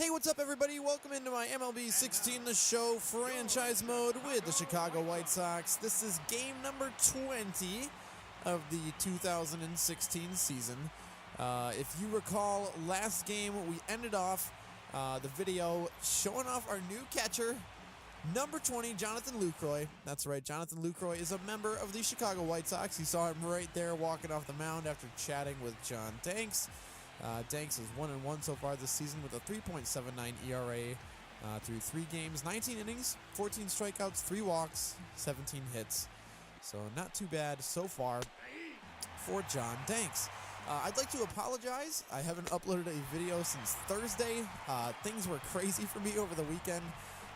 Hey, what's up, everybody? Welcome into my MLB 16 The Show franchise mode with the Chicago White Sox. This is game number 20 of the 2016 season. If you recall, last game we ended off the video showing off our new catcher, number 20, Jonathan Lucroy. That's right, Jonathan Lucroy is a member of the Chicago White Sox. You saw him right there walking off the mound after chatting with John Danks. Danks is 1-1 so far this season with a 3.79 ERA through 3 games, 19 innings, 14 strikeouts, 3 walks, 17 hits. So not too bad so far for John Danks. I'd like to apologize. I haven't uploaded a video since Thursday. Things were crazy for me over the weekend.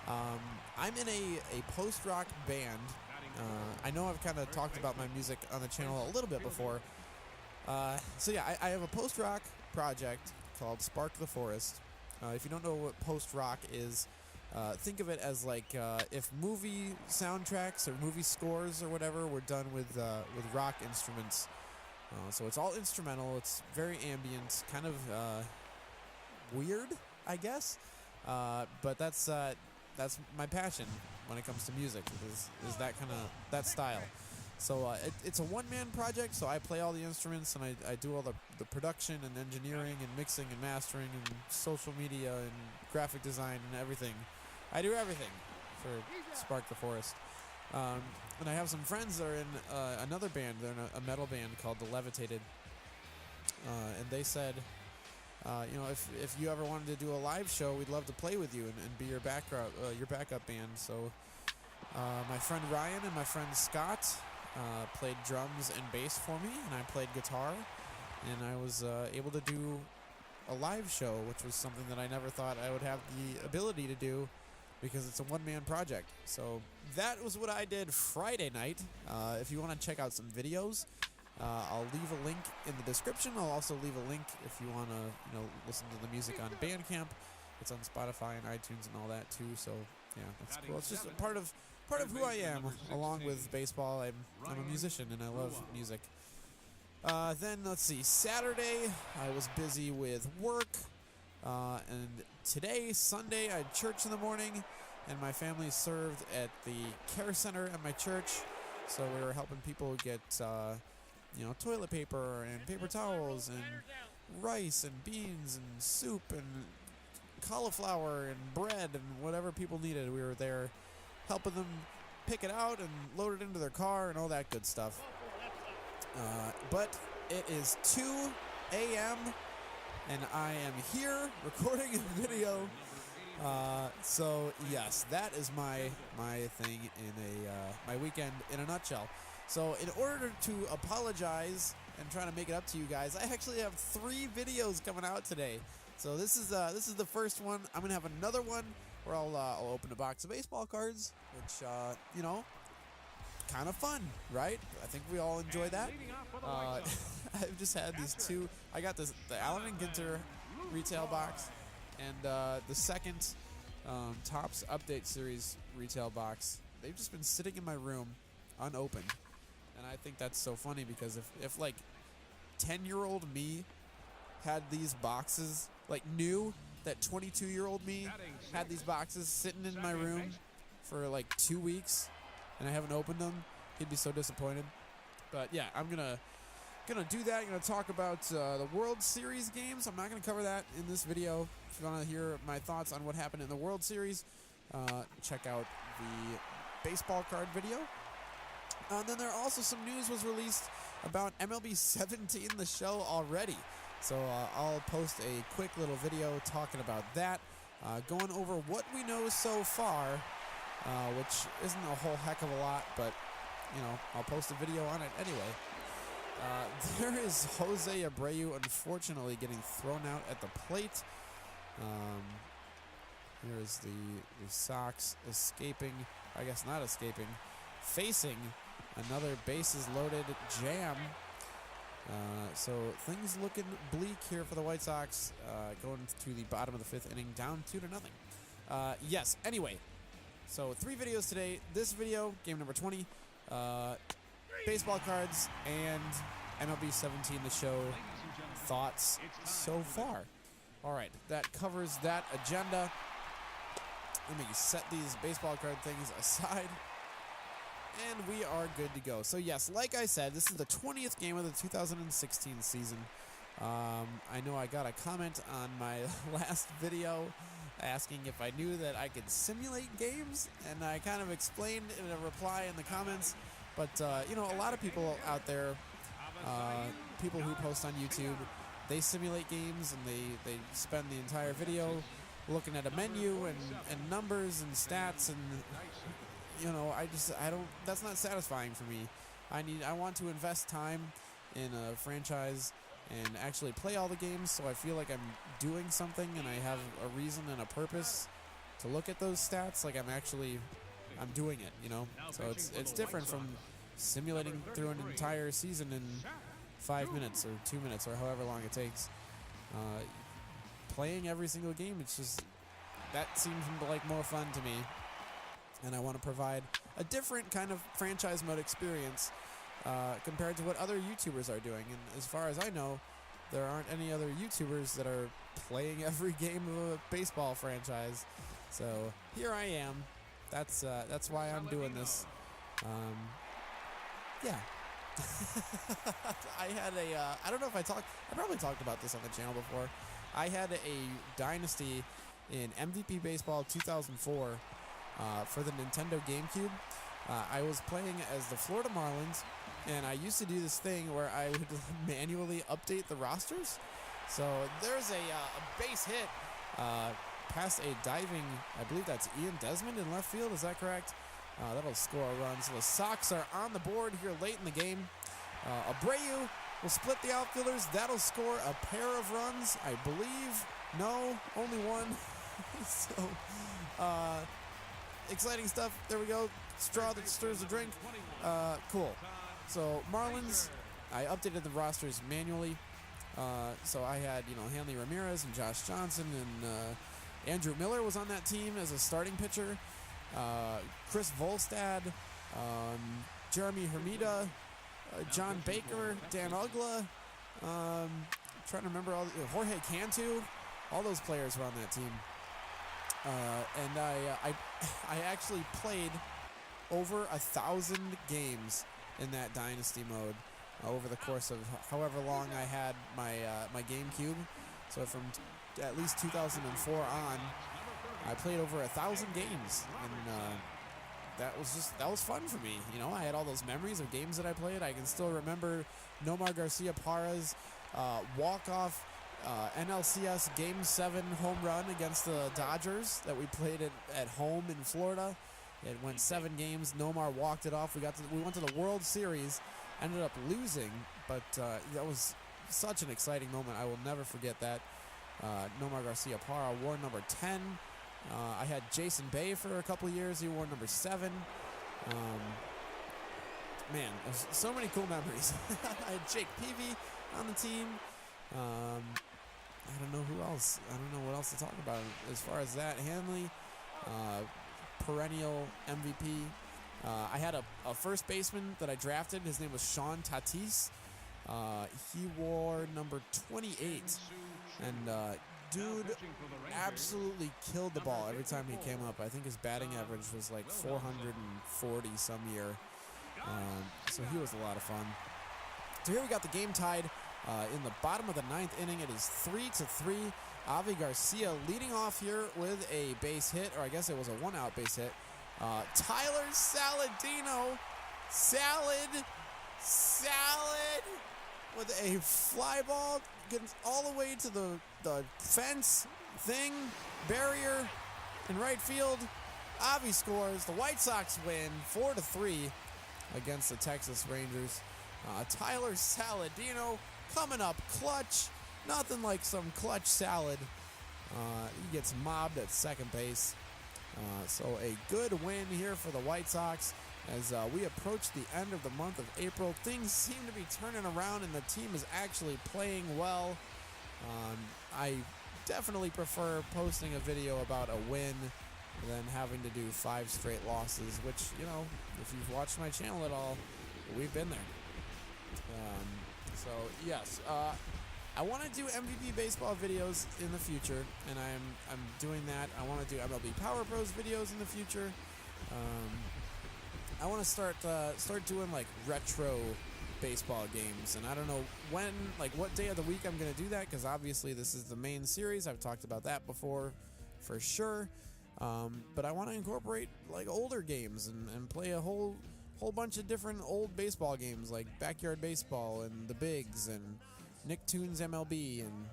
I'm in a post-rock band. I know I've kind of talked about my music on the channel a little bit before. So yeah, I have a post-rock project called Spark the Forest. If you don't know what post-rock is, think of it as like if movie soundtracks or movie scores or whatever were done with rock instruments. So it's all instrumental. It's very ambient, kind of weird, I guess. But that's my passion when it comes to music. Is that style. So it's a one-man project, so I play all the instruments, and I do all the production and engineering and mixing and mastering and social media and graphic design and everything. I do everything for Spark the Forest. And I have some friends that are in another band. They're in a metal band called The Levitated. And they said, if you ever wanted to do a live show, we'd love to play with you and be your backup band. So my friend Ryan and my friend Scott played drums and bass for me, and I played guitar, and I was able to do a live show, which was something that I never thought I would have the ability to do because it's a one-man project. So that was what I did Friday night. If you want to check out some videos, I'll leave a link in the description. I'll also leave a link if you want to listen to the music on Bandcamp. It's on Spotify and iTunes and all that too. So yeah, that's cool. It's just a part of who I am. Along with baseball, I'm a musician and I love music. Then let's see. Saturday, I was busy with work, and today, Sunday, I had church in the morning, and my family served at the care center at my church. So we were helping people get toilet paper and paper towels and rice and beans and soup and cauliflower and bread and whatever people needed. We were there helping them pick it out and load it into their car and all that good stuff. But it is 2 a.m. and I am here recording a video. So yes, that is my thing in my weekend in a nutshell. So in order to apologize and try to make it up to you guys, I actually have 3 videos coming out today. So this is the first one. I'm gonna have another one where I'll open a box of baseball cards, which kind of fun, right? I think we all enjoy that. I've just had these 2. I got the Allen and Ginter retail box and the second Topps Update Series retail box. They've just been sitting in my room unopened, and I think that's so funny because if like 10-year-old me had these boxes, like knew that 22-year-old me had these boxes sitting in my room for like 2 weeks and I haven't opened them, he'd be so disappointed. But yeah, I'm gonna do that. I'm gonna talk about the World Series games. I'm not gonna cover that in this video. If you want to hear my thoughts on what happened in the World Series, check out the baseball card video. And then there also some news was released about MLB 17 The Show already. So I'll post a quick little video talking about that, going over what we know so far, which isn't a whole heck of a lot, but I'll post a video on it anyway. There is Jose Abreu unfortunately getting thrown out at the plate. Here is the Sox escaping, I guess not escaping, facing another bases loaded jam. So things looking bleak here for the White Sox, going to the bottom of the 5th inning, down 2-0. Yes, anyway, so 3 videos today. This video, game number 20, baseball cards, and MLB 17 The Show thoughts so far. All right, that covers that agenda. Let me set these baseball card things aside. And we are good to go. So yes, like I said, this is the 20th game of the 2016 season. I know I got a comment on my last video asking if I knew that I could simulate games, and I kind of explained in a reply in the comments. But, you know, a lot of people out there, people who post on YouTube, they simulate games, and they spend the entire video looking at a menu and numbers and stats, and you know, I don't, that's not satisfying for me. I want to invest time in a franchise and actually play all the games, so I feel like I'm doing something and I have a reason and a purpose to look at those stats, like I'm doing it, you know? So it's different from simulating through an entire season in 5 minutes or 2 minutes or however long it takes. Playing every single game, it's just, that seems like more fun to me. And I want to provide a different kind of franchise mode experience compared to what other YouTubers are doing. And as far as I know, there aren't any other YouTubers that are playing every game of a baseball franchise. So here I am. That's why I'm doing this. Yeah. I had I don't know if I probably talked about this on the channel before. I had a dynasty in MVP Baseball 2004 for the Nintendo GameCube. I was playing as the Florida Marlins, and I used to do this thing where I would manually update the rosters. So there's a base hit past a diving, I believe that's Ian Desmond in left field, is that correct? That'll score a run. So the Sox are on the board here late in the game. Abreu will split the outfielders. That'll score a pair of runs, I believe. No, only one. So, exciting stuff. There we go. Straw that stirs the drink. Cool. So, Marlins, I updated the rosters manually. So I had, Hanley Ramirez and Josh Johnson, and Andrew Miller was on that team as a starting pitcher. Chris Volstad, Jeremy Hermida, John Baker, Dan Ugla, trying to remember Jorge Cantu, all those players were on that team. And I actually played over 1,000 games in that dynasty mode over the course of however long I had my GameCube. So from at least 2004 on, I played over 1,000 games, and that was fun for me. I had all those memories of games that I played. I can still remember Nomar Garcia Parra's walk-off NLCS Game 7 home run against the Dodgers that we played at home in Florida. It went 7 games. Nomar walked it off. We went to the World Series, ended up losing, but that was such an exciting moment. I will never forget that. Nomar Garcia Parra wore number 10. I had Jason Bay for a couple of years. He wore number 7. Man, there's so many cool memories. I had Jake Peavy on the team. I don't know who else. I don't know what else to talk about as far as that. Hanley, perennial MVP. I had a first baseman that I drafted. His name was Sean Tatis. He wore number 28. And dude absolutely killed the ball every time he came up. I think his batting average was like 440 some year. So he was a lot of fun. So here we got the game tied in the bottom of the 9th inning. It is 3-3. Avi Garcia leading off here with a base hit, or I guess it was a 1-out base hit. Tyler Saladino, salad, with a fly ball, gets all the way to the fence thing, barrier in right field. Avi scores. The White Sox win 4-3 against the Texas Rangers. Tyler Saladino coming up clutch. Nothing like some clutch salad. He gets mobbed at second base. So a good win here for the White Sox. As we approach the end of the month of April, things seem to be turning around and the team is actually playing well. I definitely prefer posting a video about a win than having to do 5 straight losses, which, if you've watched my channel at all, we've been there. So, yes. I want to do MVP baseball videos in the future, and I'm doing that. I want to do MLB Power Pros videos in the future. I want to start doing like retro baseball games, and I don't know when, like what day of the week I'm going to do that, because obviously this is the main series. I've talked about that before, for sure. But I want to incorporate like older games and play a whole bunch of different old baseball games, like Backyard Baseball and The Bigs and Nicktoons MLB, and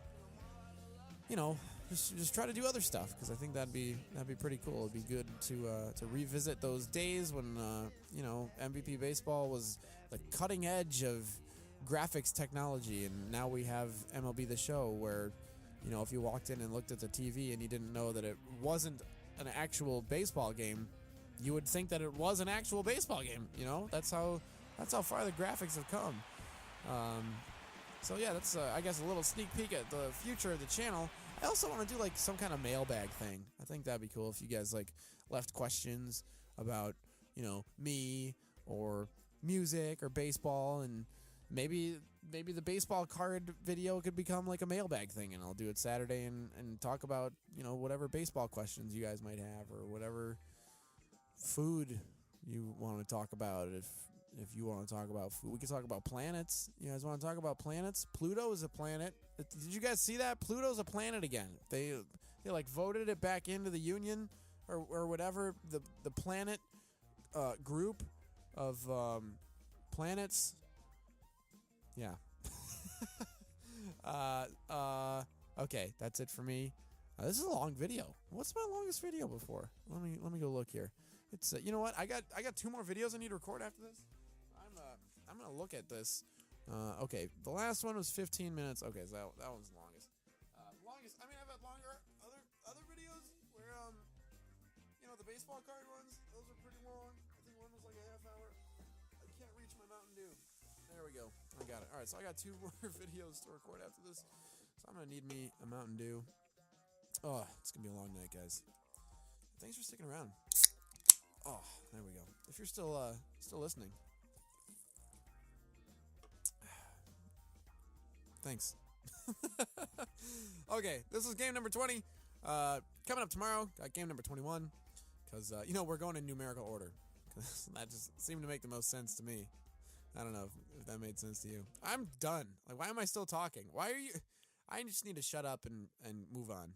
just try to do other stuff, because I think that'd be pretty cool. It'd be good to revisit those days when MVP baseball was the cutting edge of graphics technology, and now we have MLB The Show, where if you walked in and looked at the TV and you didn't know that it wasn't an actual baseball game, you would think that it was an actual baseball game. That's how far the graphics have come. So yeah, that's I guess a little sneak peek at the future of the channel. I also want to do like some kind of mailbag thing. I think that'd be cool if you guys like left questions about me or music or baseball, and maybe the baseball card video could become like a mailbag thing, and I'll do it Saturday and talk about whatever baseball questions you guys might have, or whatever food you want to talk about. If you want to talk about food, we can talk about planets. You guys want to talk about planets? Pluto is a planet. Did you guys see that? Pluto's a planet again. They like voted it back into the Union or whatever, the planet group of planets. Yeah. Okay, that's it for me. This is a long video. What's my longest video before? Let me go look here. It's you know what? I got 2 more videos I need to record after this. I'm gonna look at this. Okay, the last one was 15 minutes. Okay, so that one's the longest. I mean, I've had longer other videos where the baseball card ones. Those are pretty long. I think one was like a half hour. I can't reach my Mountain Dew. There we go. I got it. All right, so I got 2 more videos to record after this. So I'm gonna need me a Mountain Dew. Oh, it's gonna be a long night, guys. Thanks for sticking around. Oh, there we go. If you're still listening. Thanks. Okay, this is game number 20. Coming up tomorrow, got game number 21. Because, we're going in numerical order. That just seemed to make the most sense to me. I don't know if that made sense to you. I'm done. Like, why am I still talking? Why are you... I just need to shut up and move on.